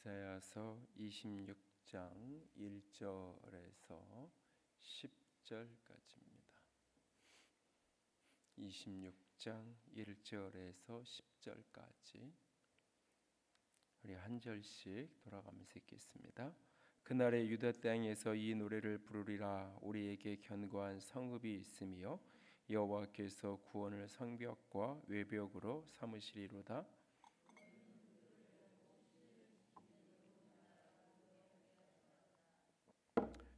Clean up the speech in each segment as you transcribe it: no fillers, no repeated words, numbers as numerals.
이사야서 26장 1절에서 10절까지입니다. 26장 1절에서 10절까지 우리 한 절씩 돌아가면서 읽겠습니다. 그날에 유다 땅에서 이 노래를 부르리라. 우리에게 견고한 성읍이 있으며 여호와께서 구원을 성벽과 외벽으로 삼으시리로다.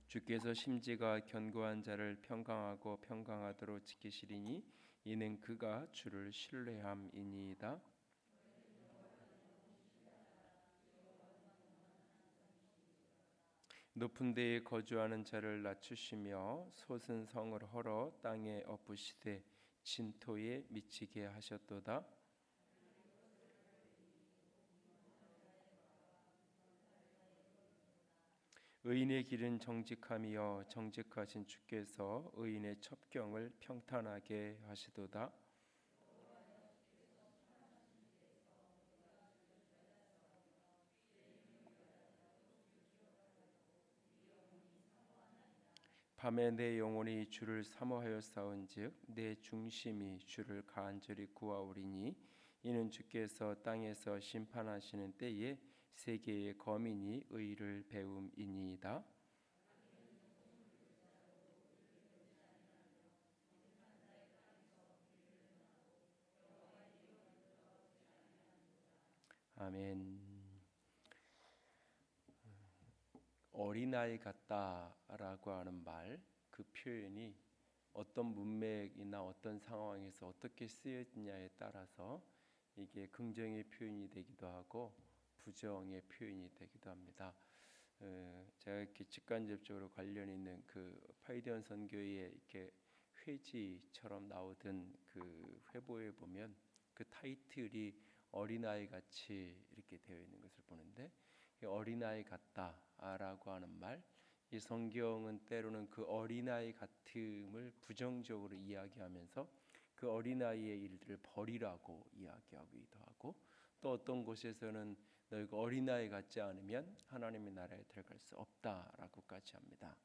주께서 심지가 견고한 자를 평강하고 평강하도록 지키시리니 이는 그가 주를 신뢰함이니이다. 높은 데에 거주하는 자를 낮추시며 솟은 성을 헐어 땅에 엎으시되 진토에 미치게 하셨도다. 의인의 길은 정직함이여 정직하신 주께서 의인의 첩경을 평탄하게 하시도다. 밤에 내 영혼이 주를 사모하였사온즉 내 중심이 주를 간절히 구하오리니 이는 주께서 땅에서 심판하시는 때에 세계의 거민이 의를 배움이니이다. 아멘. 어린아이 같다라고 하는 말, 그 표현이 어떤 문맥이나 어떤 상황에서 어떻게 쓰여지냐에 따라서 이게 긍정의 표현이 되기도 하고 부정의 표현이 되기도 합니다. 제가 이렇게 직간접적으로 관련 있는 그 파이디언 선교의 이렇게 회지처럼 나오던 그 회보에 보면 그 타이틀이 어린아이 같이 이렇게 되어 있는 것을 보는데, 어린아이 같다라고 하는 말, 이 성경은 때로는 그 어린아이 같음을 부정적으로 이야기하면서 그 어린아이의 일들을 버리라고 이야기하기도 하고, 또 어떤 곳에서는 너희가 어린아이 같지 않으면 하나님의 나라에 들어갈 수 없다라고까지 합니다.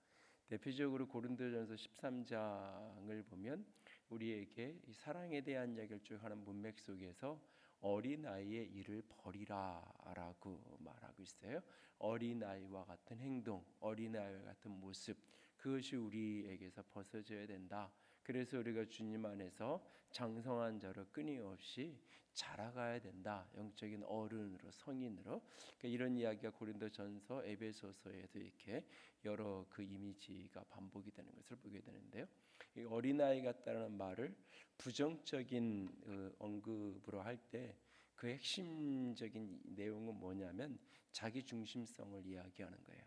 대표적으로 고린도전서 13장을 보면 우리에게 이 사랑에 대한 이야기를 쭉 하는 문맥 속에서 어린아이의 일을 버리라라고 말하고 있어요. 어린아이와 같은 행동, 어린아이와 같은 모습, 그것이 우리에게서 벗어져야 된다. 그래서 우리가 주님 안에서 장성한 자로 끊임없이 자라가야 된다. 영적인 어른으로, 성인으로. 그러니까 이런 이야기가 고린도전서, 에베소서에도 이렇게 여러 그 이미지가 반복이 되는 것을 보게 되는데요. 이 어린아이 같다는 말을 부정적인 언급으로 할 때 그 핵심적인 내용은 뭐냐면 자기 중심성을 이야기하는 거예요.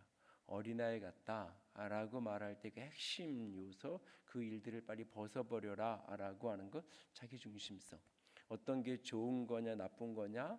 어린아이 같다라고 말할 때 그 핵심 요소, 그 일들을 빨리 벗어버려라라고 하는 것, 자기 중심성. 어떤 게 좋은 거냐 나쁜 거냐,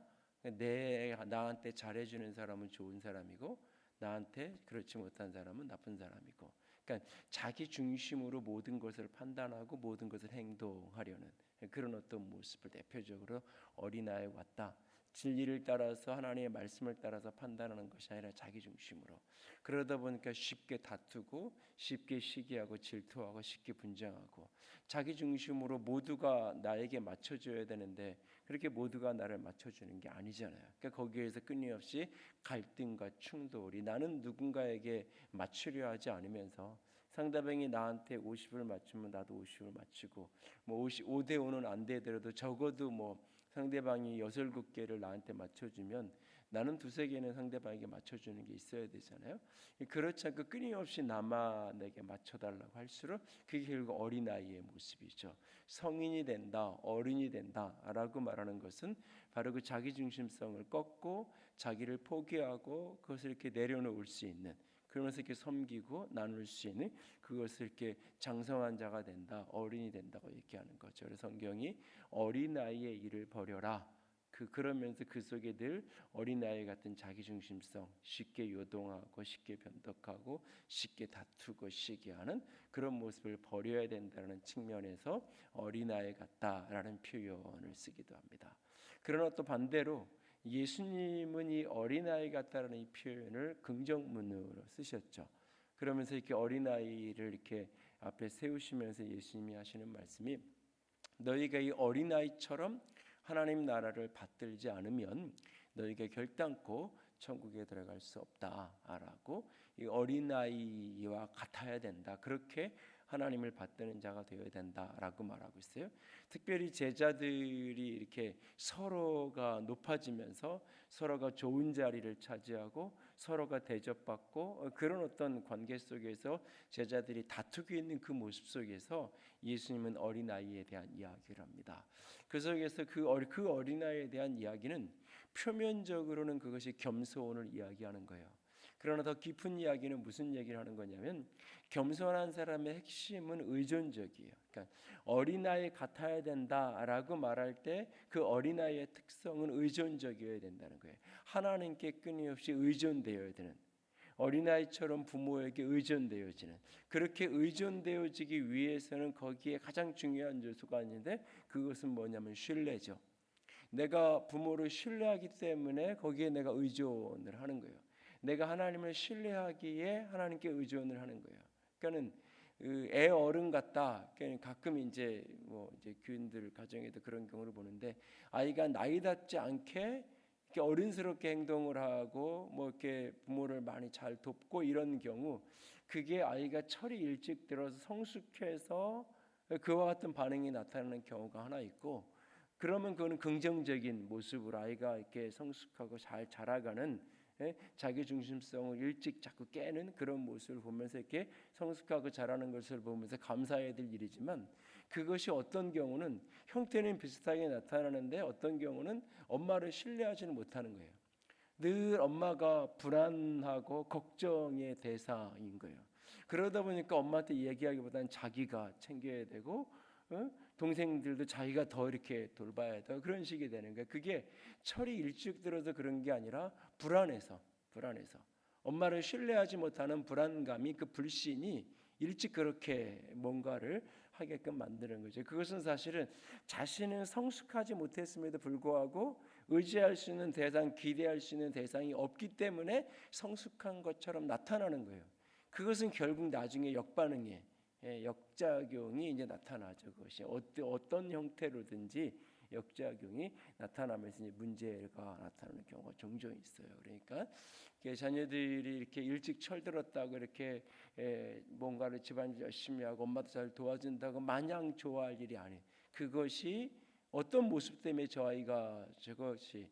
나한테 잘해주는 사람은 좋은 사람이고 나한테 그렇지 못한 사람은 나쁜 사람이고, 그러니까 자기 중심으로 모든 것을 판단하고 모든 것을 행동하려는 그런 어떤 모습을 대표적으로 어린아이 같다. 진리를 따라서 하나님의 말씀을 따라서 판단하는 것이 아니라 자기 중심으로. 그러다 보니까 쉽게 다투고 쉽게 시기하고 질투하고 쉽게 분쟁하고, 자기 중심으로 모두가 나에게 맞춰줘야 되는데 그렇게 모두가 나를 맞춰주는 게 아니잖아요. 그러니까 거기에서 끊임없이 갈등과 충돌이, 나는 누군가에게 맞추려 하지 않으면서 상대방이 나한테 50을 맞추면 나도 50을 맞추고, 뭐 5대 5는 안 되더라도 적어도 뭐 상대방이 6, 7개를 나한테 맞춰주면 나는 2, 3개는 상대방에게 맞춰주는 게 있어야 되잖아요. 그렇지 않고 끊임없이 나만에게 맞춰달라고 할수록 그게 결국 어린아이의 모습이죠. 성인이 된다, 어른이 된다라고 말하는 것은 바로 그 자기중심성을 꺾고 자기를 포기하고 그것을 이렇게 내려놓을 수 있는, 그러면서 이렇게 섬기고 나눌 수 있는, 그것을 이렇게 장성한 자가 된다, 어른이 된다고 얘기하는 거죠. 그래서 성경이 어린아이의 일을 버려라. 그러면서 그 속에 늘 어린아이 같은 자기중심성, 쉽게 요동하고 쉽게 변덕하고 쉽게 다투고 시기하는 그런 모습을 버려야 된다는 측면에서 어린아이 같다라는 표현을 쓰기도 합니다. 그러나 또 반대로 예수님은 이 어린아이 같다라는 이 표현을 긍정문으로 쓰셨죠. 그러면서 이렇게 어린아이를 이렇게 앞에 세우시면서 예수님이 하시는 말씀이 너희가 이 어린아이처럼 하나님 나라를 받들지 않으면 너희가 결단코 천국에 들어갈 수 없다라고 이 어린아이와 같아야 된다. 그렇게 하나님을 받드는 자가 되어야 된다라고 말하고 있어요. 특별히 제자들이 이렇게 서로가 높아지면서 서로가 좋은 자리를 차지하고 서로가 대접받고 그런 어떤 관계 속에서 제자들이 다투고 있는 그 모습 속에서 예수님은 어린아이에 대한 이야기를 합니다. 그 속에서 그 어린아이에 대한 이야기는 표면적으로는 그것이 겸손을 이야기하는 거예요. 그러나 더 깊은 이야기는 무슨 얘기를 하는 거냐면 겸손한 사람의 핵심은 의존적이에요. 그러니까 어린아이 같아야 된다라고 말할 때 그 어린아이의 특성은 의존적이어야 된다는 거예요. 하나님께 끊임없이 의존되어야 되는, 어린아이처럼 부모에게 의존되어지는, 그렇게 의존되어지기 위해서는 거기에 가장 중요한 요소가 있는데 그것은 뭐냐면 신뢰죠. 내가 부모를 신뢰하기 때문에 거기에 내가 의존을 하는 거예요. 내가 하나님을 신뢰하기에 하나님께 의존을 하는 거예요. 그러니까는 애 어른 같다. 가끔 이제 이제 교인들 가정에도 그런 경우를 보는데 아이가 나이답지 않게 이렇게 어른스럽게 행동을 하고 이렇게 부모를 많이 잘 돕고 이런 경우 그게 아이가 철이 일찍 들어서 성숙해서 그와 같은 반응이 나타나는 경우가 하나 있고 그러면 그거는 긍정적인 모습으로 아이가 이렇게 성숙하고 잘 자라가는 자기 중심성을 일찍 자꾸 깨는 그런 모습을 보면서 이렇게 성숙하고 자라는 것을 보면서 감사해야 될 일이지만 그것이 어떤 경우는 형태는 비슷하게 나타나는데 어떤 경우는 엄마를 신뢰하지는 못하는 거예요. 늘 엄마가 불안하고 걱정의 대상인 거예요. 그러다 보니까 엄마한테 얘기하기보다는 자기가 챙겨야 되고 동생들도 자기가 더 이렇게 돌봐야 돼. 그런 식이 되는 거예요. 그게 철이 일찍 들어서 그런 게 아니라 불안해서 엄마를 신뢰하지 못하는 불안감이 그 불신이 일찍 그렇게 뭔가를 하게끔 만드는 거죠. 그것은 사실은 자신은 성숙하지 못했음에도 불구하고 의지할 수 있는 대상, 기대할 수 있는 대상이 없기 때문에 성숙한 것처럼 나타나는 거예요. 그것은 결국 나중에 역반응에 역작용이 이제 나타나죠. 그것이 어떤 형태로든지 역작용이 나타나면서 이제 문제가 나타나는 경우가 종종 있어요. 그러니까 자녀들이 이렇게 일찍 철들었다고 이렇게 뭔가를 집안일 열심히 하고 엄마도 잘 도와준다고 마냥 좋아할 일이 아니에요. 그것이 어떤 모습 때문에 저 아이가 저것이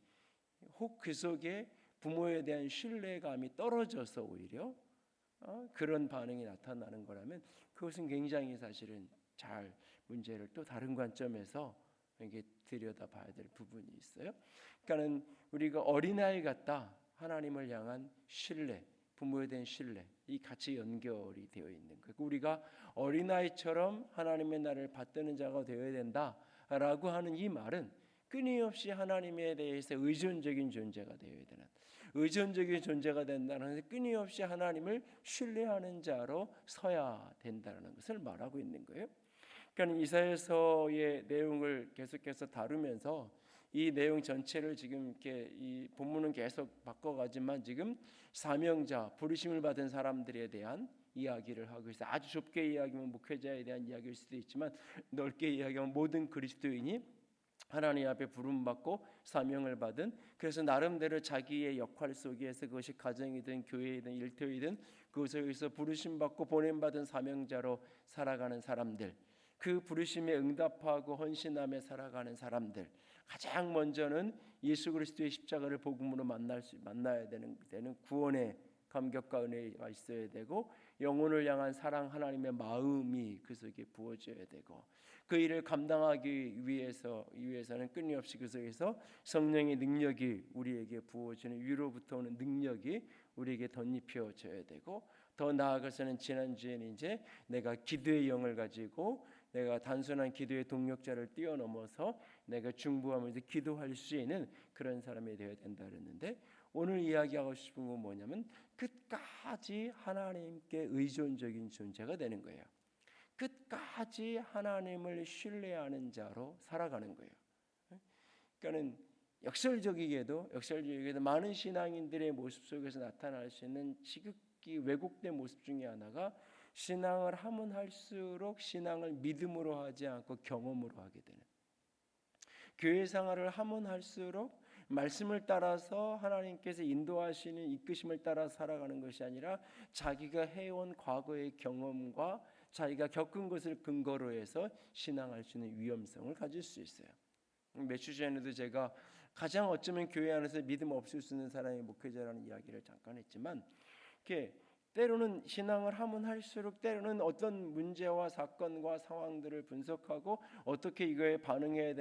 혹 그 속에 부모에 대한 신뢰감이 떨어져서 오히려 그런 반응이 나타나는 거라면 그것은 굉장히 사실은 잘 문제를 또 다른 관점에서 이게 들여다봐야 될 부분이 있어요. 그러니까는 우리가 어린아이 같다 하나님을 향한 신뢰, 부모에 대한 신뢰 이 같이 연결이 되어 있는 거예요. 우리가 어린아이처럼 하나님의 나라를 받드는 자가 되어야 된다라고 하는 이 말은 끊임없이 하나님에 대해서 의존적인 존재가 되어야 되는, 의존적인 존재가 된다는 것은 끊임없이 하나님을 신뢰하는 자로 서야 된다는 것을 말하고 있는 거예요. 그러니까 이사야서의 내용을 계속해서 다루면서 이 내용 전체를 지금 이렇게 이 본문은 계속 바꿔가지만 지금 사명자, 부르심을 받은 사람들에 대한 이야기를 하고 있어요. 아주 좁게 이야기하면 목회자에 대한 이야기일 수도 있지만 넓게 이야기하면 모든 그리스도인이 하나님 앞에 부름받고 사명을 받은, 그래서 나름대로 자기의 역할 속에서 그것이 가정이든 교회이든 일터이든 그것에서 부르심받고 보냄받은 사명자로 살아가는 사람들, 그 부르심에 응답하고 헌신하며 살아가는 사람들, 가장 먼저는 예수 그리스도의 십자가를 복음으로 만나야 되는 구원의 감격과 은혜가 있어야 되고 영혼을 향한 사랑 하나님의 마음이 그 속에 부어져야 되고 그 일을 감당하기 위해서는 끊임없이 그 속에서 성령의 능력이 우리에게 부어지는 위로부터 오는 능력이 우리에게 덧입혀져야 되고 더 나아가서는 지난주에는 이제 내가 기도의 영을 가지고 내가 단순한 기도의 동력자를 뛰어넘어서 내가 중보하면서 기도할 수 있는 그런 사람이 되어야 된다 그랬는데 오늘 이야기하고 싶은 건 뭐냐면 끝까지 하나님께 의존적인 존재가 되는 거예요. 끝까지 하나님을 신뢰하는 자로 살아가는 거예요. 그러니까는 역설적이게도 많은 신앙인들의 모습 속에서 나타날 수 있는 지극히 왜곡된 모습 중에 하나가 신앙을 하면 할수록 신앙을 믿음으로 하지 않고 경험으로 하게 되는, 교회 생활을 하면 할수록 말씀을 따라서 하나님께서 인도하시는 이끄심을 따라 살아가는 것이 아니라 자기가 해온 과거의 경험과 자기가 겪은 것을 근거로 해서 신앙할 수 있는 위험성을 가질 수 있어요. 몇 주 전에도 제가 가장 어쩌면 교회 안에서 믿음 없을 수 있는 사람의 목회자라는 이야기를 잠깐 했지만, 이렇게 때로는 신앙을 하면 할수록 때로는 어떤 문제와 사건과 상황들을 분석하고 어떻게 이거에 반응해야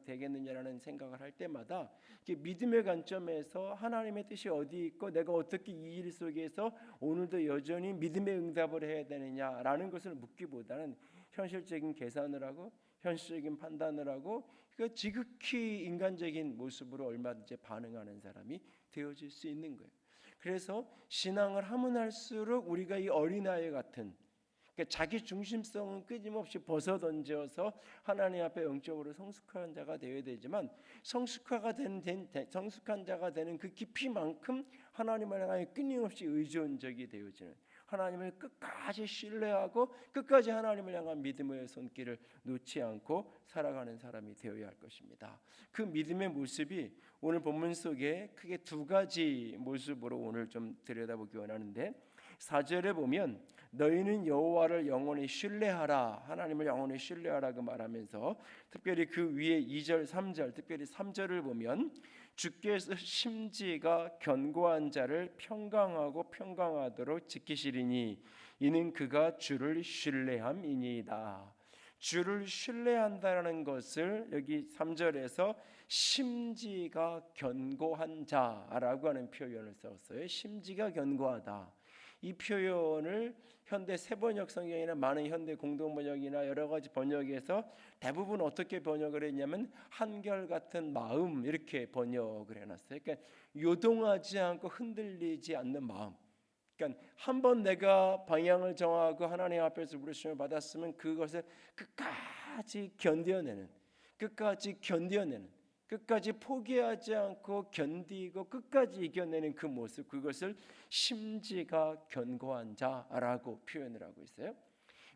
되겠느냐라는 생각을 할 때마다 믿음의 관점에서 하나님의 뜻이 어디 있고 내가 어떻게 이 일 속에서 오늘도 여전히 믿음의 응답을 해야 되느냐라는 것을 묻기보다는 현실적인 계산을 하고 현실적인 판단을 하고 그 지극히 인간적인 모습으로 얼마든지 반응하는 사람이 되어질 수 있는 거예요. 그래서 신앙을 하면 할수록 우리가 이 어린아이 같은, 그러니까 자기 중심성은 끊임없이 벗어던져서 하나님 앞에 영적으로 성숙한 자가 되어야 되지만, 성숙한 자가 되는 그 깊이만큼 하나님을 향해 끊임없이 의존적이 되어지는, 하나님을 끝까지 신뢰하고 끝까지 하나님을 향한 믿음의 손길을 놓지 않고 살아가는 사람이 되어야 할 것입니다. 그 믿음의 모습이 오늘 본문 속에 크게 두 가지 모습으로 오늘 좀 들여다보기 원하는데, 4절에 보면 너희는 여호와를 영원히 신뢰하라, 하나님을 영원히 신뢰하라 그 말하면서 특별히 그 위에 2절 3절, 특별히 3절을 보면 주께서 심지가 견고한 자를 평강하고 평강하도록 지키시리니 이는 그가 주를 신뢰함이니이다. 주를 신뢰한다라는 것을 여기 3절에서 심지가 견고한 자라고 하는 표현을 썼어요. 심지가 견고하다. 이 표현을 현대 세번역 성경이나 많은 현대 공동번역이나 여러 가지 번역에서 대부분 어떻게 번역을 했냐면 한결같은 마음 이렇게 번역을 해놨어요. 그러니까 요동하지 않고 흔들리지 않는 마음. 그러니까 한번 내가 방향을 정하고 하나님 앞에서 부르심을 받았으면 그것을 끝까지 견뎌내는, 끝까지 포기하지 않고 견디고 끝까지 이겨내는 그 모습, 그것을 심지가 견고한 자라고 표현을 하고 있어요.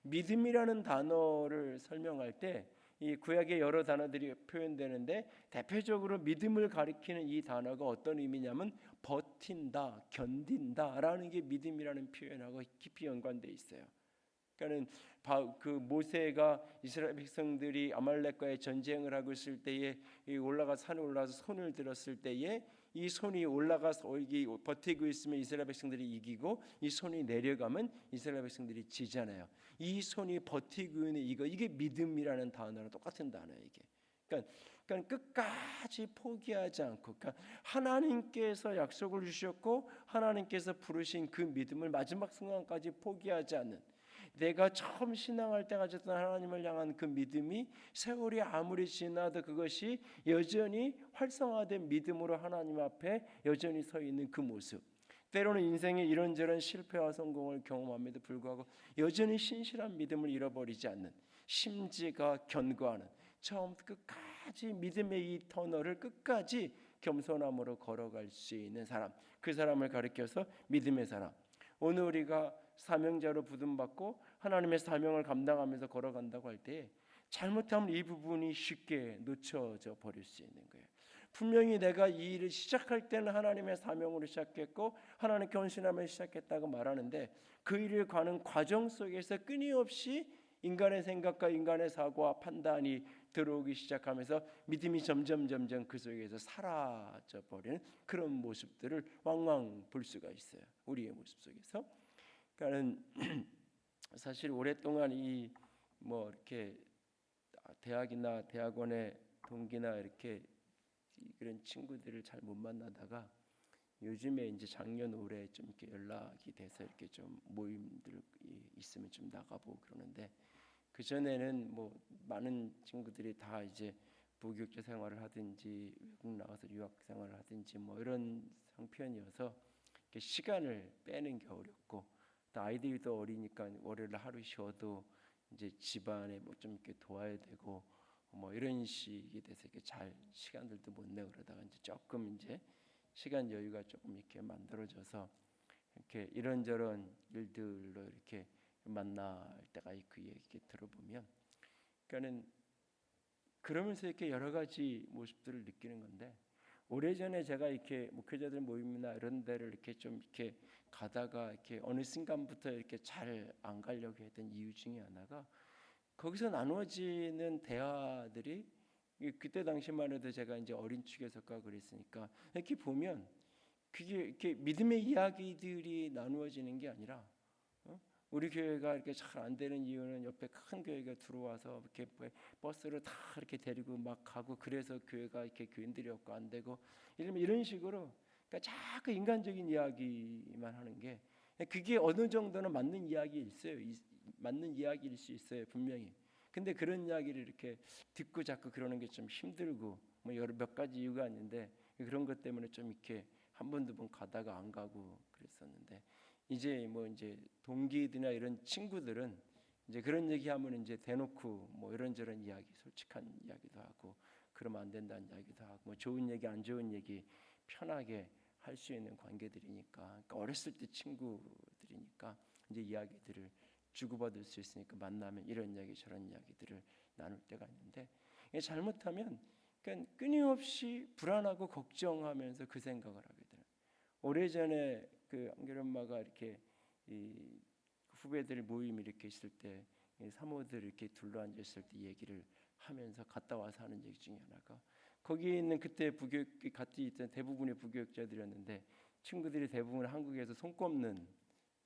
믿음이라는 단어를 설명할 때 이 구약의 여러 단어들이 표현되는데 대표적으로 믿음을 가리키는 이 단어가 어떤 의미냐면 버틴다, 견딘다라는 게 믿음이라는 표현하고 깊이 연관되어 있어요. 그러니까는 그 모세가 이스라엘 백성들이 아말렉과의 전쟁을 하고 있을 때에 산에 올라가서 손을 들었을 때에 이 손이 올라가서 버티고 있으면 이스라엘 백성들이 이기고 이 손이 내려가면 이스라엘 백성들이 지잖아요. 이 손이 버티고 있는 이게 믿음이라는 단어랑 똑같은 단어예요. 이게. 그러니까 끝까지 포기하지 않고, 그러니까 하나님께서 약속을 주셨고 하나님께서 부르신 그 믿음을 마지막 순간까지 포기하지 않는, 내가 처음 신앙할 때 가졌던 하나님을 향한 그 믿음이 세월이 아무리 지나도 그것이 여전히 활성화된 믿음으로 하나님 앞에 여전히 서 있는 그 모습, 때로는 인생에 이런저런 실패와 성공을 경험함에도 불구하고 여전히 신실한 믿음을 잃어버리지 않는, 심지가 견고하는, 처음부터 끝까지 믿음의 이 터널을 끝까지 겸손함으로 걸어갈 수 있는 사람, 그 사람을 가리켜서 믿음의 사람. 오늘 우리가 사명자로 부름받고 하나님의 사명을 감당하면서 걸어간다고 할 때 잘못하면 이 부분이 쉽게 놓쳐져 버릴 수 있는 거예요. 분명히 내가 이 일을 시작할 때는 하나님의 사명으로 시작했고 하나님께 헌신하며 시작했다고 말하는데 그 일을 가는 과정 속에서 끊임없이 인간의 생각과 인간의 사고와 판단이 들어오기 시작하면서 믿음이 점점 그 속에서 사라져 버리는 그런 모습들을 왕왕 볼 수가 있어요. 우리의 모습 속에서. 그러니까 사실 오랫동안 이렇게 대학이나 대학원의 동기나 이렇게 그런 친구들을 잘 못 만나다가 요즘에 이제 작년 올해 좀 이렇게 연락이 돼서 이렇게 좀 모임들 있으면 좀 나가보고 그러는데, 그 전에는 뭐 많은 친구들이 다 이제 부교육자 생활을 하든지 외국 나가서 유학 생활을 하든지 뭐 이런 상편이어서 시간을 빼는 게 어렵고, 또 아이들이 더 어리니까 월요일 하루 쉬어도 이제 집안에 뭐 좀 이렇게 도와야 되고 뭐 이런 식이 돼서 이렇게 잘 시간들도 못 내고 그러다가 이제 조금 이제 시간 여유가 조금 이렇게 만들어져서 이렇게 이런저런 일들로 이렇게 만날 때가 그 얘기 들어보면, 그러니까는 그러면서 이렇게 여러 가지 모습들을 느끼는 건데, 오래전에 제가 이렇게 목회자들 모임이나 이런 데를 이렇게 좀 이렇게 가다가 이렇게 어느 순간부터 이렇게 잘 안 가려고 했던 이유 중에 하나가, 거기서 나누어지는 대화들이 그때 당시만 해도 제가 이제 어린 축에 속하고 그랬으니까 이렇게 보면 그게 이렇게 믿음의 이야기들이 나누어지는 게 아니라, 우리 교회가 이렇게 잘 안 되는 이유는 옆에 큰 교회가 들어와서 이렇게 버스로 다 이렇게 데리고 막 가고, 그래서 교회가 이렇게 교인들이 없고 안 되고 이런 식으로, 그러니까 자꾸 인간적인 이야기만 하는 게, 그게 어느 정도는 맞는 이야기일 있어요. 맞는 이야기일 수 있어요, 분명히. 근데 그런 이야기를 이렇게 듣고 자꾸 그러는 게 좀 힘들고, 뭐 여러 몇 가지 이유가 있는데 그런 것 때문에 좀 이렇게 한 번 두 번 가다가 안 가고 그랬었는데, 이제 뭐 이제 동기들이나 이런 친구들은 이제 그런 얘기하면 이제 대놓고 뭐 이런저런 이야기, 솔직한 이야기도 하고, 그러면 안 된다는 이야기도 하고, 뭐 좋은 얘기 안 좋은 얘기 편하게 할 수 있는 관계들이니까, 그러니까 어렸을 때 친구들이니까 이제 이야기들을 주고받을 수 있으니까 만나면 이런 이야기 저런 이야기들을 나눌 때가 있는데, 잘못하면 그러니까 끊임없이 불안하고 걱정하면서 그 생각을 하게 돼요. 오래전에 그 안결 엄마가 이렇게 이 후배들 모임 이렇게 있을 때 사모들 이렇게 둘러앉아 있을 때 얘기를 하면서 갔다 와서 하는 얘기 중에 하나가, 거기 있는 그때 부교육 같이 있던 대부분의 부교육자들이었는데, 친구들이 대부분 한국에서 손꼽는,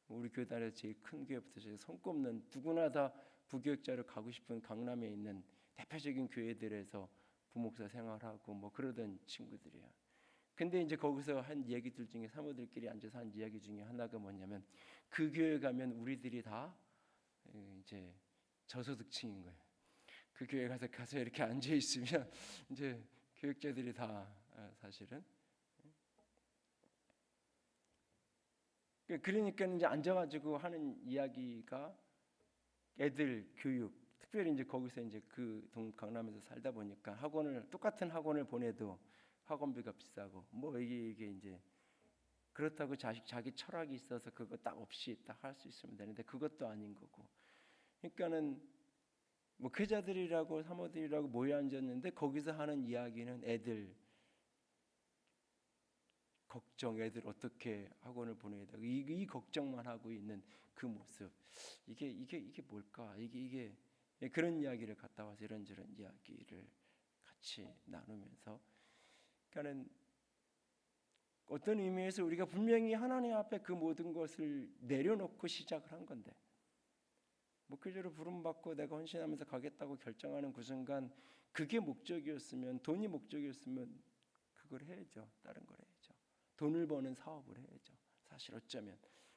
우리 교단에서 제일 큰 교회부터 손꼽는 누구나 다 부교육자로 가고 싶은 강남에 있는 대표적인 교회들에서 부목사 생활하고 뭐 그러던 친구들이야. 근데 이제 거기서 한 얘기들 중에, 사모들끼리 앉아서 한 이야기 중에 하나가 뭐냐면, 그 교회 가면 우리들이 다 이제 저소득층인 거예요. 그 교회 가서 이렇게 앉아 있으면 이제 교육자들이 다 사실은, 그러니까 이제 앉아가지고 하는 이야기가 애들 교육, 특별히 이제 거기서 이제 그 강남에서 살다 보니까 똑같은 학원을 보내도 학원비가 비싸고, 뭐 이게 이제 그렇다고 자기 철학이 있어서 그거 딱 없이 딱 할 수 있으면 되는데 그것도 아닌 거고, 그러니까는 목회자들이라고 사모들이라고 모여 앉았는데 거기서 하는 이야기는 애들 걱정, 애들 어떻게 학원을 보내야 되고 이 걱정만 하고 있는 그 모습, 이게 뭘까? 이게 그런 이야기를 갖다 와서 이런저런 이야기를 같이 나누면서, 그러니까는 어떤 의미에서 우리가 분명히 하나님 앞에 그 모든 것을 내려놓고 시작을 한 건데, 목회자로 부름받고 내가 헌신하면서 가겠다고 결정하는 그 순간, 그게 목적이었으면, 돈이 목적이었으면 그걸 해야죠. 다른 걸 해야죠. 돈을 버는 사업을 해야죠. 사실 어쩌면.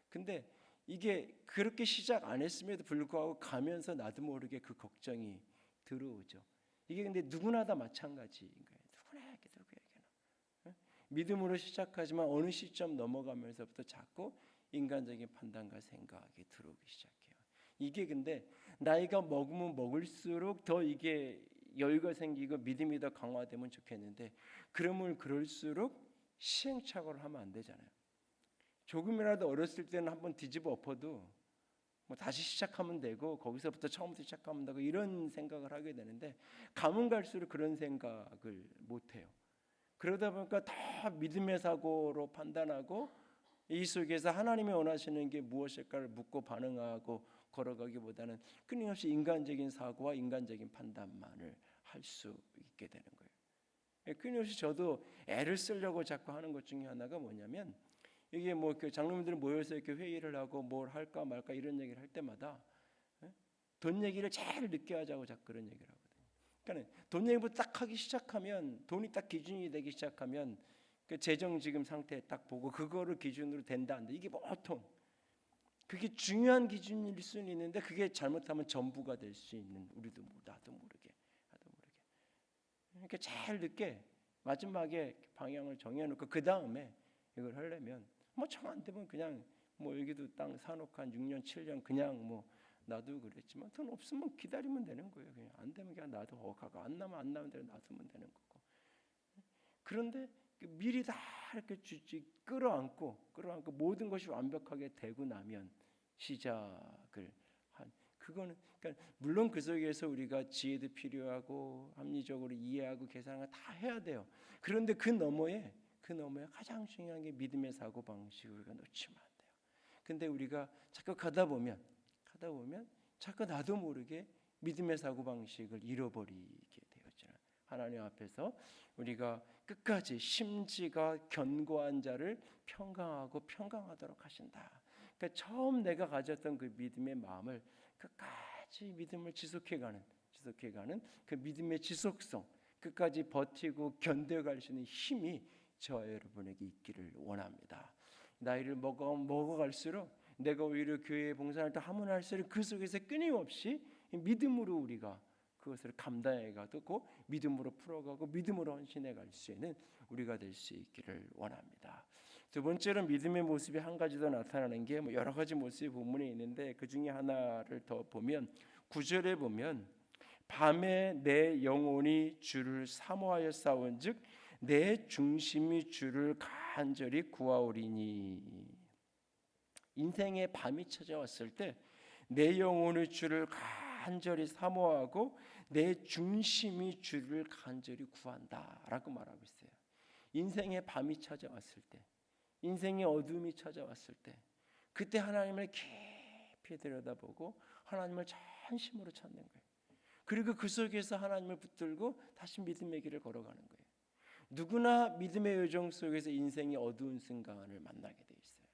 근데 이게 그렇게 시작 안 했음에도 불구하고 가면서 나도 모르게 그 걱정이 들어오죠. 이게 근데 누구나 다 마찬가지인 거예요. 누구에게나. 믿음으로 시작하지만 어느 시점 넘어가면서부터 자꾸 인간적인 판단과 생각이 들어오기 시작해요. 이게 근데 나이가 먹으면 먹을수록 더 이게 여유가 생기고 믿음이 더 강화되면 좋겠는데, 그럴수록 시행착오를 하면 안 되잖아요. 조금이라도 어렸을 때는 한번 뒤집어 엎어도 뭐 다시 시작하면 되고, 거기서부터 처음부터 시작하면 되고, 이런 생각을 하게 되는데, 가면 갈수록 그런 생각을 못 해요. 그러다 보니까 다 믿음의 사고로 판단하고, 이 속에서 하나님이 원하시는 게 무엇일까를 묻고 반응하고 걸어가기보다는 끊임없이 인간적인 사고와 인간적인 판단만을 할 수 있게 되는 거예요. 끊임없이 저도 애를 쓰려고 자꾸 하는 것 중에 하나가 뭐냐면, 이게 뭐 그 장로님들 모여서 이렇게 회의를 하고 뭘 할까 말까 이런 얘기를 할 때마다 돈 얘기를 제일 늦게 하자고 자꾸 그런 얘기를 하거든요. 그러니까 돈 얘기부터 딱 하기 시작하면, 돈이 딱 기준이 되기 시작하면 그 재정 지금 상태 딱 보고 그거를 기준으로 된다 안 돼, 이게 보통 그게 중요한 기준일 수는 있는데, 그게 잘못하면 전부가 될 수 있는, 나도 모르게. 그러니까 제일 늦게 마지막에 방향을 정해놓고 그 다음에 이걸 하려면 뭐 정 안 되면 그냥 뭐 여기도 땅 사놓고 한 6년 7년 그냥 뭐 나도 그랬지만 돈 없으면 기다리면 되는 거예요. 그냥 안 되면 그냥 놔둬 가고 안 나면 안 나면 대로 놔두면 되는 거고. 그런데 미리 다 이렇게 끌어안고 모든 것이 완벽하게 되고 나면 시작을 한 그거는 그러니까 물론 그 속에서 우리가 지혜도 필요하고 합리적으로 이해하고 계산을 다 해야 돼요. 그런데 그 너머에 가장 중요한 게 믿음의 사고 방식을 우리가 놓치면 안 돼요. 근데 우리가 자꾸 가다 보면 자꾸 나도 모르게 믿음의 사고 방식을 잃어버리게 되었죠. 하나님 앞에서 우리가 끝까지 심지가 견고한 자를 평강하도록 하신다. 그러니까 처음 내가 가졌던 그 믿음의 마음을 끝까지 믿음을 지속해가는 그 믿음의 지속성, 끝까지 버티고 견뎌갈 수 있는 힘이 저와 여러분에게 있기를 원합니다. 나이를 먹어갈수록 내가 오히려 교회에 봉사할 때 하면 할수록 그 속에서 끊임없이 믿음으로 우리가 그것을 감당해가고 믿음으로 풀어가고 믿음으로 헌신해 갈 수 있는 우리가 될 수 있기를 원합니다. 두 번째로 믿음의 모습이 한 가지 더 나타나는 게 여러 가지 모습이 본문에 있는데 그 중에 하나를 더 보면 9절에 보면 밤에 내 영혼이 주를 사모하여 싸운즉 내 중심이 주를 간절히 구하오리니. 인생의 밤이 찾아왔을 때 내 영혼의 주를 간절히 사모하고 내 중심이 주를 간절히 구한다라고 말하고 있어요. 인생의 밤이 찾아왔을 때, 인생의 어둠이 찾아왔을 때, 그때 하나님을 깊이 들여다보고 하나님을 전심으로 찾는 거예요. 그리고 그 속에서 하나님을 붙들고 다시 믿음의 길을 걸어가는 거예요. 누구나 믿음의 여정 속에서 인생의 어두운 순간을 만나게 돼 있어요.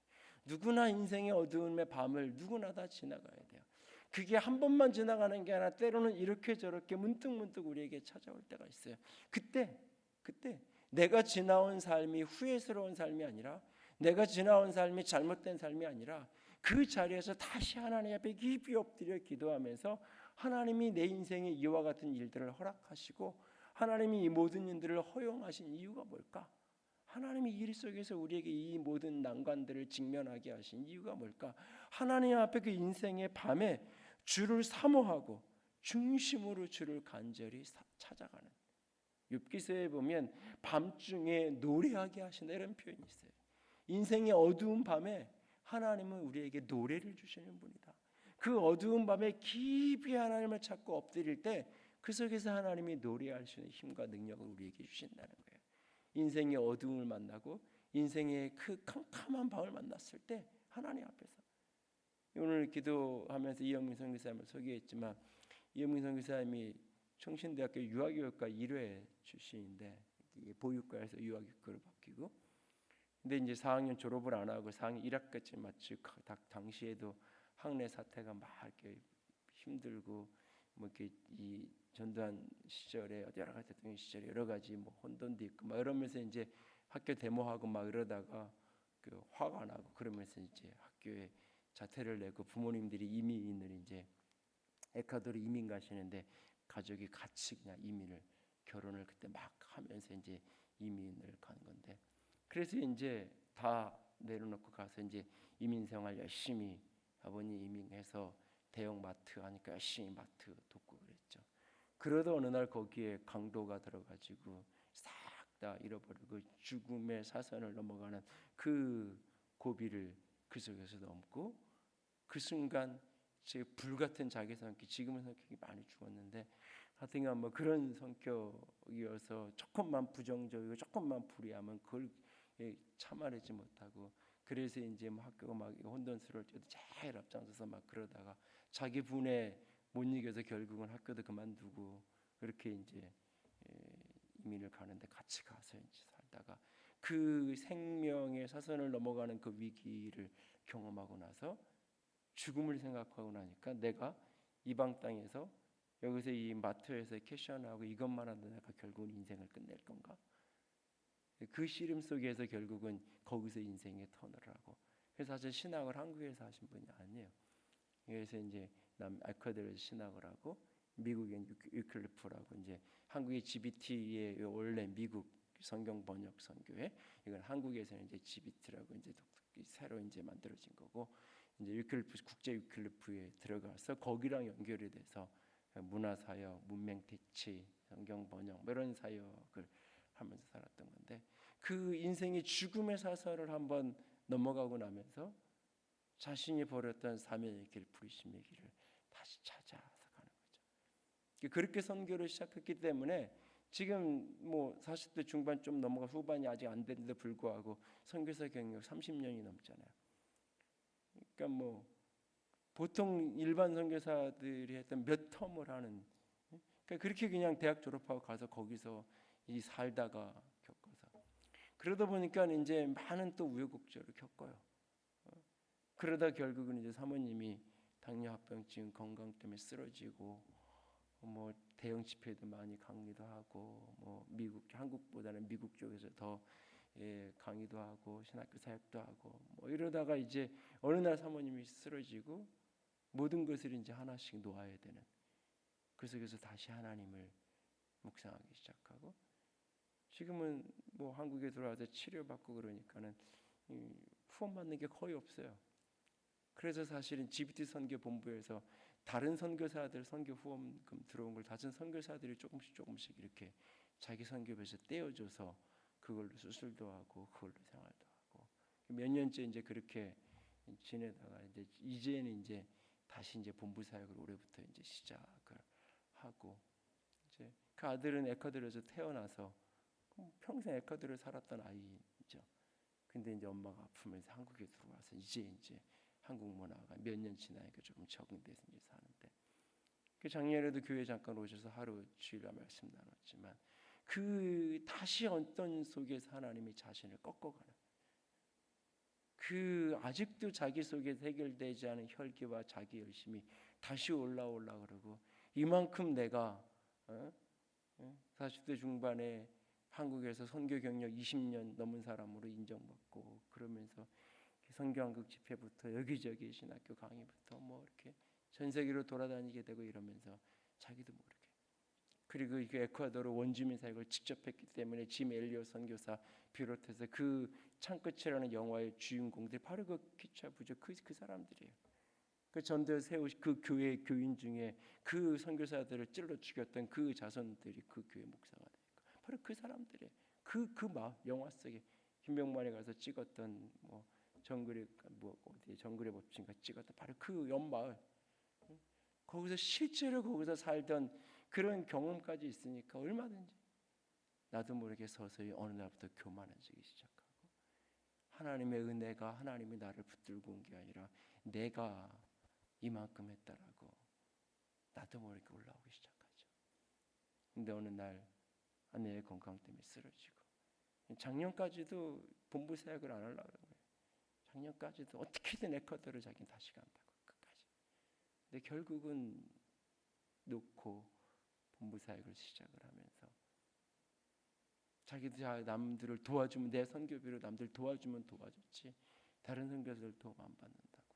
누구나 인생의 어두움의 밤을 누구나 다 지나가야 돼요. 그게 한 번만 지나가는 게 아니라 때로는 이렇게 저렇게 문득문득 우리에게 찾아올 때가 있어요. 그때 내가 지나온 삶이 후회스러운 삶이 아니라, 내가 지나온 삶이 잘못된 삶이 아니라 그 자리에서 다시 하나님 앞에 깊이 엎드려 기도하면서 하나님이 내 인생에 이와 같은 일들을 허락하시고 하나님이 이 모든 일들을 허용하신 이유가 뭘까? 하나님이 일 속에서 우리에게 이 모든 난관들을 직면하게 하신 이유가 뭘까? 하나님 앞에 그 인생의 밤에 주를 사모하고 중심으로 주를 간절히 찾아가는, 욥기서에 보면 밤중에 노래하게 하신다 이런 표현이 있어요. 인생의 어두운 밤에 하나님은 우리에게 노래를 주시는 분이다. 그 어두운 밤에 깊이 하나님을 찾고 엎드릴 때 그 속에서 하나님이 노래할 수 있는 힘과 능력을 우리에게 주신다는 거예요. 인생의 어두움을 만나고 인생의 그 캄캄한 밤을 만났을 때 하나님 앞에서, 오늘 기도하면서 이영민 선교사님을 소개했지만 이영민 선교사님이 청신대학교 유아교육과 1회 출신인데 보육과에서 유아교육과로 바뀌고, 근데 이제 4학년 졸업을 안 하고 4학년 1학기까지 마치고 당시에도 학내 사태가 막 이렇게 힘들고 이렇게 이 전두환 시절에 여러 가지 대통령 시절에 여러 가지 혼돈도 있고 막 이러면서 이제 학교 데모하고 막 이러다가 그 화가 나고 그러면서 이제 학교에 자퇴를 내고 부모님들이 이민을 이제 에콰도르 이민 가시는데 가족이 같이 그냥 결혼을 그때 막 하면서 이제 이민을 간 건데, 그래서 이제 다 내려놓고 가서 이제 이민 생활 열심히 아버님 이민해서 대형 마트 하니까 열심히 마트 돕고 그랬죠. 그러다 어느 날 거기에 강도가 들어가지고 싹 다 잃어버리고 죽음의 사선을 넘어가는 그 고비를 그 속에서 넘고, 그 순간 제 불같은 자기 성격, 지금은 성격이 많이 죽었는데 하여튼간 그런 성격이어서 조금만 부정적이고 조금만 불의하면 그걸 참아내지 못하고, 그래서 이제 학교가 막 혼돈스러울 때도 제일 앞장서서 막 그러다가 자기 분에 못 이겨서 결국은 학교도 그만두고 그렇게 이제 이민을 가는데 같이 가서 이제 살다가 그 생명의 사선을 넘어가는 그 위기를 경험하고 나서 죽음을 생각하고 나니까 내가 이방 땅에서 여기서 이 마트에서 캐셔하고 이것만 하다 내가 결국은 인생을 끝낼 건가? 그 씨름 속에서 결국은 거기서 인생의 턴을 하고, 그래서 사실 신학을 한국에서 하신 분이 아니에요. 그래서 이제 에콰도르에서 신학을 하고 미국엔 위클리프라고 이제 한국의 GBT의 원래 미국 성경 번역 선교회, 이건 한국에서는 이제 GBT라고 이제 새로 이제 만들어진 거고, 이제 위클리프 국제 위클리프에 들어가서 거기랑 연결이 돼서 문화 사역, 문맹 대치, 성경 번역 뭐 이런 사역을 하면서 살았던 건데 그 인생의 죽음의 사설을 한번 넘어가고 나면서 자신이 버렸던 사명의 길, 부르심의 길을 다시 찾아서 가는 거죠. 그렇게 선교를 시작했기 때문에 지금 뭐 40대 중반 좀 넘어가 후반이 아직 안 됐는데 불구하고 선교사 경력 30년이 넘잖아요. 그러니까 뭐 보통 일반 선교사들이 했던 몇 텀을 하는, 그러니까 그렇게 그냥 대학 졸업하고 가서 거기서 이 살다가 겪어서 그러다 보니까 이제 많은 또 우여곡절을 겪어요. 그러다 결국은 이제 사모님이 당뇨 합병증 건강 때문에 쓰러지고 뭐 대형 집회도 많이 강의도 하고 뭐 미국 한국보다는 미국 쪽에서 더 강의도 하고 신학교 사역도 하고 뭐 이러다가 이제 어느 날 사모님이 쓰러지고 모든 것을 이제 하나씩 놓아야 되는, 그 속에서 다시 하나님을 묵상하기 시작하고 지금은 뭐 한국에 들어와서 치료받고 그러니까는 후원 받는 게 거의 없어요. 그래서 사실은 GBT 선교 본부에서 다른 선교사들 선교 후원금 들어온 걸 다른 선교사들이 조금씩 이렇게 자기 선교비에서 떼어줘서 그걸로 수술도 하고 그걸로 생활도 하고 몇 년째 이제 그렇게 지내다가 이제는 이제 다시 이제 본부 사역을 올해부터 이제 시작을 하고 이제 그 아들은 에콰도르에서 태어나서 평생 에콰도르에 살았던 아이죠. 근데 이제 엄마가 아프면서 한국에 들어와서 이제 한국 문화가 몇 년 지나니까 조금 적응돼서 이제 사는데 그 작년에도 교회 잠깐 오셔서 하루 주일날 말씀 나눴지만 그 다시 어떤 속에서 하나님이 자신을 꺾어가는 그 아직도 자기 속에 해결되지 않은 혈기와 자기 열심이 다시 올라오려 그러고 이만큼 내가 40대 중반에 한국에서 선교 경력 20년 넘은 사람으로 인정받고 그러면서 선교한국 집회부터 여기저기 신학교 강의부터 뭐 이렇게 전 세계로 돌아다니게 되고 이러면서 자기도 모르게 그리고 그 에콰도르 원주민 사역을 직접 했기 때문에 짐 엘리엇 선교사 비롯해서 그 창끝이라는 영화의 주인공들 바로 그 기차 부족 그 사람들이에요. 그 전도에 세우신 그 교회 교인 중에 그 선교사들을 찔러 죽였던 그 자손들이 그 교회 목사가 되고 바로 그 사람들이에요. 그 영화 속에 김병만이 가서 찍었던 뭐 정글의 뭐 어디 정글의 법칙인가 찍었던 바로 그 옆마을 거기서 실제로 거기서 살던 그런 경험까지 있으니까 얼마든지 나도 모르게 서서히 어느 날부터 교만해지기 시작하고 하나님의 은혜가 하나님이 나를 붙들고 온 게 아니라 내가 이만큼 했다라고 나도 모르게 올라오기 시작하죠. 근데 어느 날 아내의 건강 때문에 쓰러지고 작년까지도 본부 사역을 안 하려고 그런 거예요. 작년까지도 어떻게든 에콰도르 자기는 다시 간다고 끝까지. 근데 결국은 놓고 본부 사역을 시작을 하면서 자기도 남들을 도와주면 내 선교비로 남들 도와주면 도와줬지 다른 선교사들 도움 안 받는다고.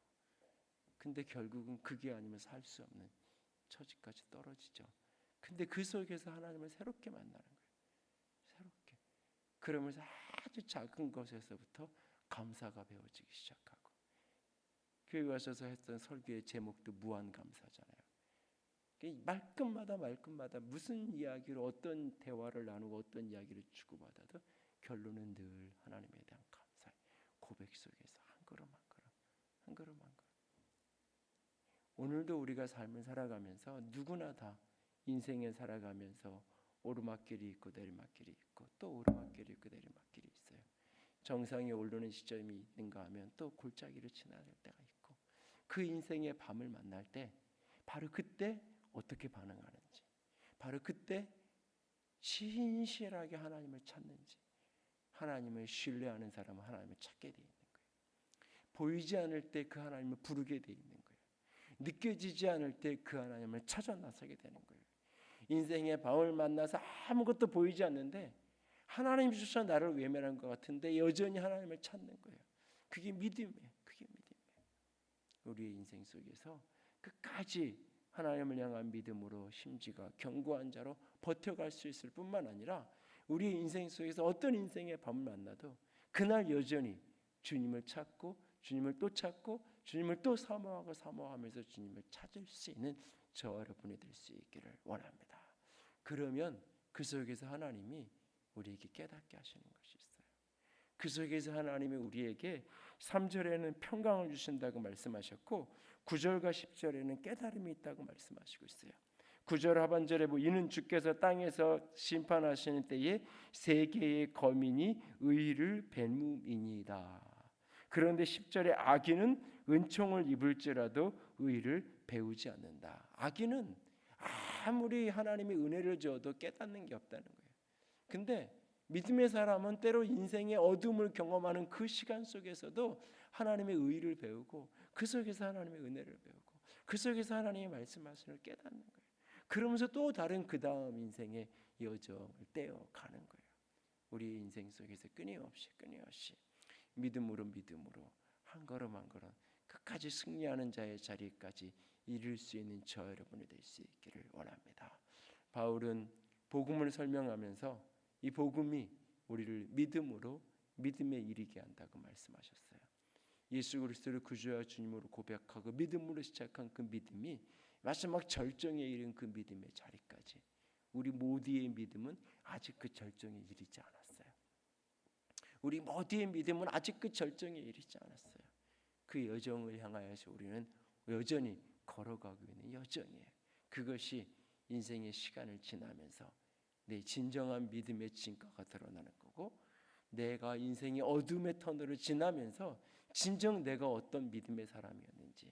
근데 결국은 그게 아니면 살 수 없는 처지까지 떨어지죠. 근데 그 속에서 하나님을 새롭게 만나는 거예요. 새롭게. 그러면서 아주 작은 것에서부터 감사가 배워지기 시작하고 교회 와셔서 했던 설교의 제목도 무한 감사잖아요. 말끝마다 무슨 이야기로 어떤 대화를 나누고 어떤 이야기를 주고받아도 결론은 늘 하나님에 대한 감사의 고백 속에서 한 걸음 한 걸음 오늘도 우리가 삶을 살아가면서 누구나 다 인생에 살아가면서 오르막길이 있고 내리막길이 있고 또 오르막길이 있고 내리막길이 있어요. 정상에 오르는 시점이 있는가 하면 또 골짜기를 지나야 될 때가 있고 그 인생의 밤을 만날 때 바로 그때 어떻게 반응하는지 바로 그때 신실하게 하나님을 찾는지 하나님을 신뢰하는 사람은 하나님을 찾게 돼 있는 거예요. 보이지 않을 때 그 하나님을 부르게 돼 있는 거예요. 느껴지지 않을 때 그 하나님을 찾아 나서게 되는 거예요. 인생의 밤을 만나서 아무것도 보이지 않는데 하나님조차 나를 외면한 것 같은데 여전히 하나님을 찾는 거예요. 그게 믿음이에요. 그게 믿음이에요. 우리의 인생 속에서 끝까지 하나님을 향한 믿음으로 심지가 견고한 자로 버텨갈 수 있을 뿐만 아니라 우리의 인생 속에서 어떤 인생의 밤을 만나도 그날 여전히 주님을 찾고 주님을 또 찾고 주님을 또 사모하면서 주님을 찾을 수 있는 저와 여러분이 될 수 있기를 원합니다. 그러면 그 속에서 하나님이 우리에게 깨닫게 하시는 것이 있어요. 그 속에서 하나님이 우리에게 3절에는 평강을 주신다고 말씀하셨고 9절과 10절에는 깨달음이 있다고 말씀하시고 있어요. 9절 하반절에 이는 주께서 땅에서 심판하시는 때에 세계의 거민이 의를 뱀음이니이다. 그런데 10절에 악인은 은총을 입을지라도 의를 배우지 않는다. 악인은 아무리 하나님이 은혜를 줘도 깨닫는 게 없다는 거예요. 근데 믿음의 사람은 때로 인생의 어둠을 경험하는 그 시간 속에서도 하나님의 의를 배우고 그 속에서 하나님의 은혜를 배우고 그 속에서 하나님의 말씀하시는 걸 깨닫는 거예요. 그러면서 또 다른 그 다음 인생의 여정을 떼어가는 거예요. 우리 인생 속에서 끊임없이 믿음으로 한 걸음 한 걸음 끝까지 승리하는 자의 자리까지 이룰 수 있는 저 여러분이 될 수 있기를 원합니다. 바울은 복음을 설명하면서 이 복음이 우리를 믿음에 이르게 한다고 말씀하셨어요. 예수 그리스도를 구주와 주님으로 고백하고 믿음으로 시작한 그 믿음이 마지막 절정에 이른 그 믿음의 자리까지 우리 모두의 믿음은 아직 그 절정에 이르지 않았어요. 우리 모두의 믿음은 아직 그 절정에 이르지 않았어요. 그 여정을 향하여서 우리는 여전히 걸어가고 있는 여정이에요. 그것이 인생의 시간을 지나면서 내 진정한 믿음의 진가가 드러나는 거고 내가 인생의 어둠의 터널을 지나면서 진정 내가 어떤 믿음의 사람이었는지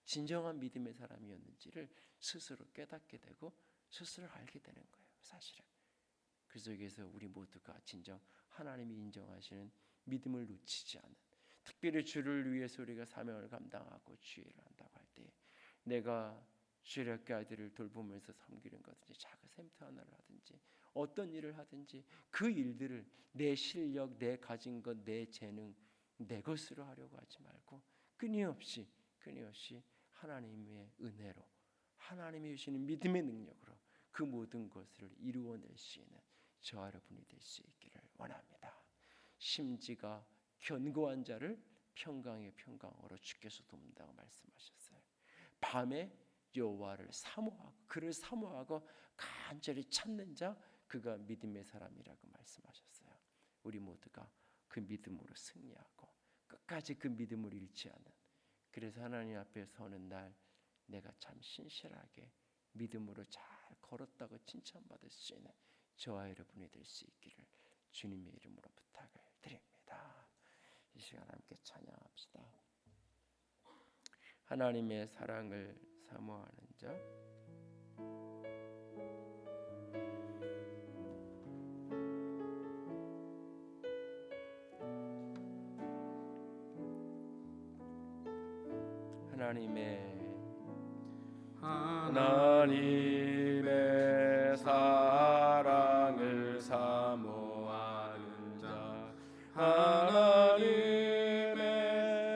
진정한 믿음의 사람이었는지를 스스로 깨닫게 되고 스스로 알게 되는 거예요. 사실은 그 속에서 우리 모두가 진정 하나님이 인정하시는 믿음을 놓치지 않는 특별히 주를 위해서 우리가 사명을 감당하고 주의를 한다고 할 때 내가 주일학교 아이들을 돌보면서 섬기는 거든지 작은 샘터 하나를 하든지 어떤 일을 하든지 그 일들을 내 실력, 내 가진 것, 내 재능, 내 것으로 하려고 하지 말고 끊임없이 하나님의 은혜로 하나님이 주시는 믿음의 능력으로 그 모든 것을 이루어낼 수 있는 저와 여러분이 될 수 있기를 원합니다. 심지가 견고한 자를 평강의 평강으로 주께서 돕는다고 말씀하셨어요. 밤에 여호와를 사모하고 그를 사모하고 간절히 찾는 자 그가 믿음의 사람이라고 말씀하셨어요. 우리 모두가 그 믿음으로 승리하고 끝까지 그 믿음을 잃지 않는 그래서 하나님 앞에 서는 날 내가 참 신실하게 믿음으로 잘 걸었다고 칭찬받을 수 있는 저와 여러분이 될 수 있기를 주님의 이름으로 부탁을 드립니다. 이 시간 함께 찬양합시다. 하나님의 사랑을 사모하는 자 하나님의 사랑을 사모하는 자 하나님의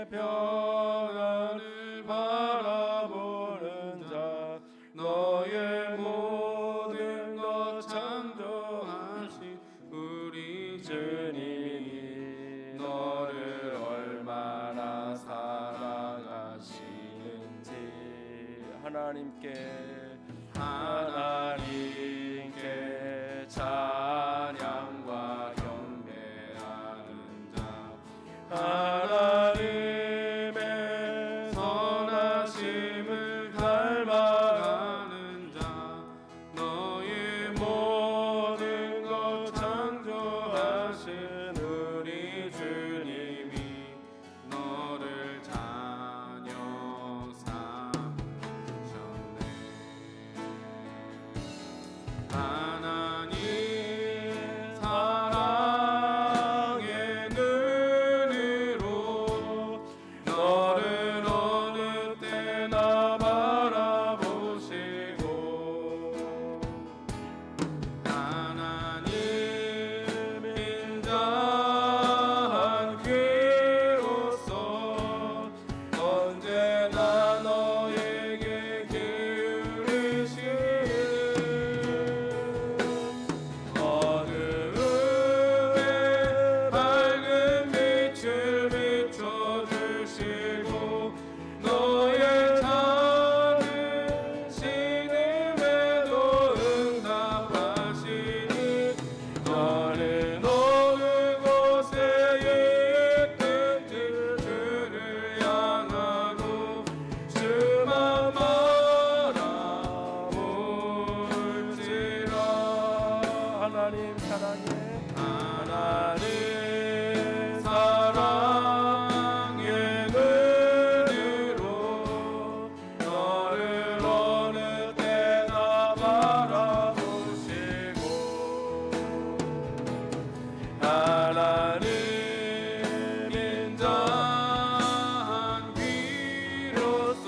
평안을 바라보는 자 너의 모든 것 창조하신 우리 주님이 너를 얼마나 사랑하시는지 하나님께 찬양과 경배하는 자 하나님의 선하심을 닮아가는 자 너의 모든 것 창조하신 우리 주님이 너를 자녀 삼으셨네. 하나님 하나님 사랑해. 하나님 사랑의 눈으로 너를 어느 때나 바라보시고 하나님 인자한 귀로서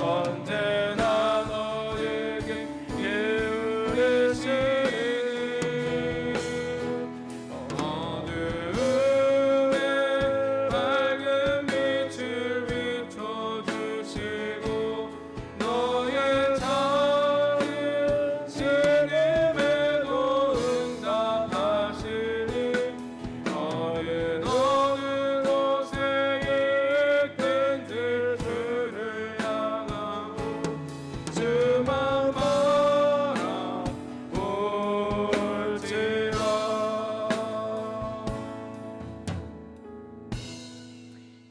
언제나 너에게 기울이시니 어두움에 밝은 빛을 비춰주시고 너의 작은 신음에도 응답하시니 어느 곳에 있든지 주를 향하고 주만 바라볼지라.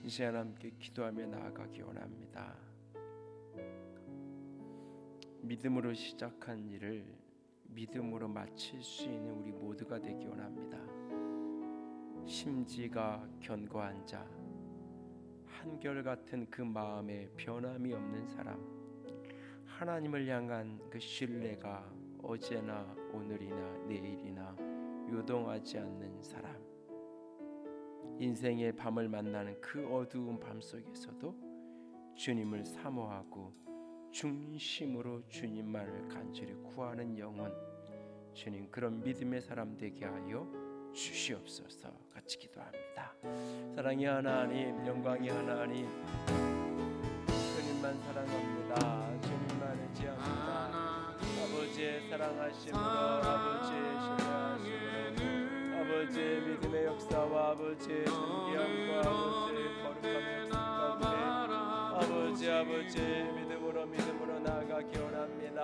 이 시간 함께 기도하며 나아가기 원합니다. 믿음으로 시작한 일을 믿음으로 마칠 수 있는 우리 모두가 되기 원합니다. 심지가 견고한 자, 한결같은 그 마음에 변함이 없는 사람, 하나님을 향한 그 신뢰가 어제나 오늘이나 내일이나 요동하지 않는 사람, 인생의 밤을 만나는 그 어두운 밤 속에서도 주님을 사모하고 중심으로 주님만을 간절히 구하는 영혼, 주님 그런 믿음의 사람 되게 하여 주시옵소서. 같이 기도합니다. 사랑의 하나님, 영광의 하나님, 주님만 사랑합니다. 주님만 의지합니다. 아버지의 사랑하심으로, 아버지의 신뢰하심으로, 아버지의 믿음의 역사와 아버지의 존귀함과 아버지의 거룩함의 역사 가운데 아버지 믿음으로 나아가기 원합니다.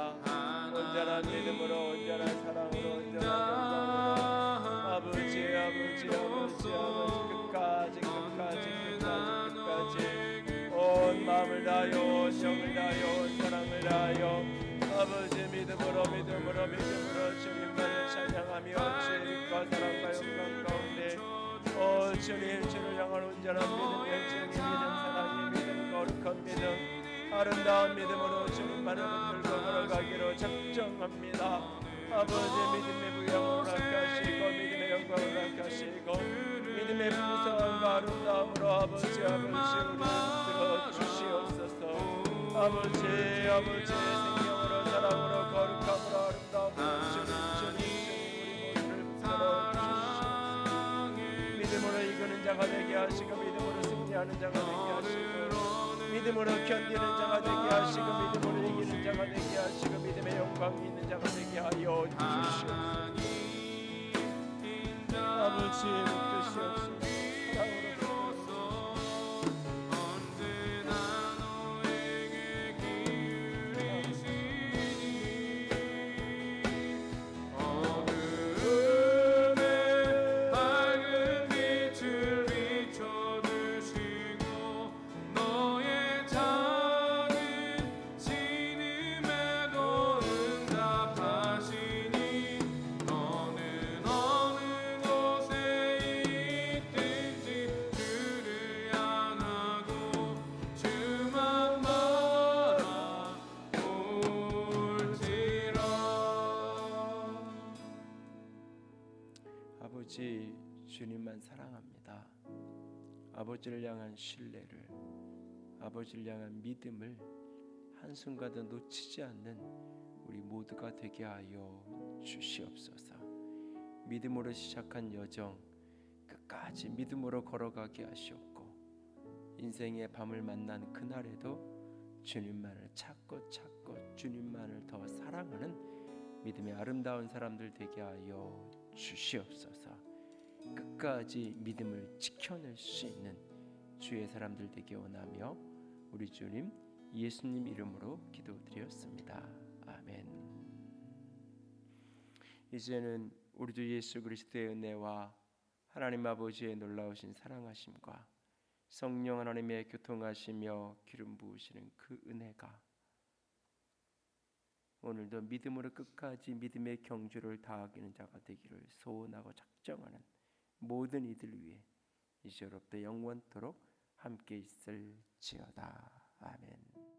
온전한 믿음으로, 온전한 사랑으로, 온전한 영광으로 아버지 끝까지 온 마음을 다하여, 온 영을 다하여, 온 사랑을 다하여 아버지 믿음으로 주님만을 찬양하며 주의 빛과 사랑과 영광 가운데 주님, 주를 향한 온전한 믿음, 열정의 믿음, 사랑의 믿음, 거룩한 믿음, 아름다운 믿음으로 주님만을 붙들고 걸어가기로 작정합니다. 아버지 믿음의 부양을 허락하시고 믿음의 영광을 허락하시고 믿음의 풍성함과 아름다움으로 아버지 우리를 붙들어 주시옵소서. 아버지 생명으로, 사랑으로, 거룩함으로, 아름다움으로 주님 우리 모두를 붙들어 주시옵소서. 믿음으로 이끄는 자가 되게 하시고 믿음으로 승리하는 자가 되게 하시고 믿음으로 견디는 자가 되게 하시고 믿음으로 이기는 자가 되게 하시고 믿음의 영광이 있는 자가 되게 하여 주시옵소서. 아버지 붙드시옵소서. 사랑으로 아버지 주님만 사랑합니다. 아버지를 향한 신뢰를, 아버지를 향한 믿음을 한순간도 놓치지 않는 우리 모두가 되게 하여 주시옵소서. 믿음으로 시작한 여정 끝까지 믿음으로 걸어가게 하시옵고 인생의 밤을 만난 그날에도 주님만을 찾고 주님만을 더 사랑하는 믿음의 아름다운 사람들 되게 하여 주시옵소서. 끝까지 믿음을 지켜낼 수 있는 주의 사람들 되게 원하며 우리 주님 예수님 이름으로 기도드렸습니다. 아멘. 이제는 우리 주 예수 그리스도의 은혜와 하나님 아버지의 놀라우신 사랑하심과 성령 하나님의 교통하시며 기름 부으시는 그 은혜가 오늘도 믿음으로 끝까지 믿음의 경주를 다하기는 자가 되기를 소원하고 작정하는 모든 이들 위해 이제로부터 영원토록 함께 있을지어다. 아멘.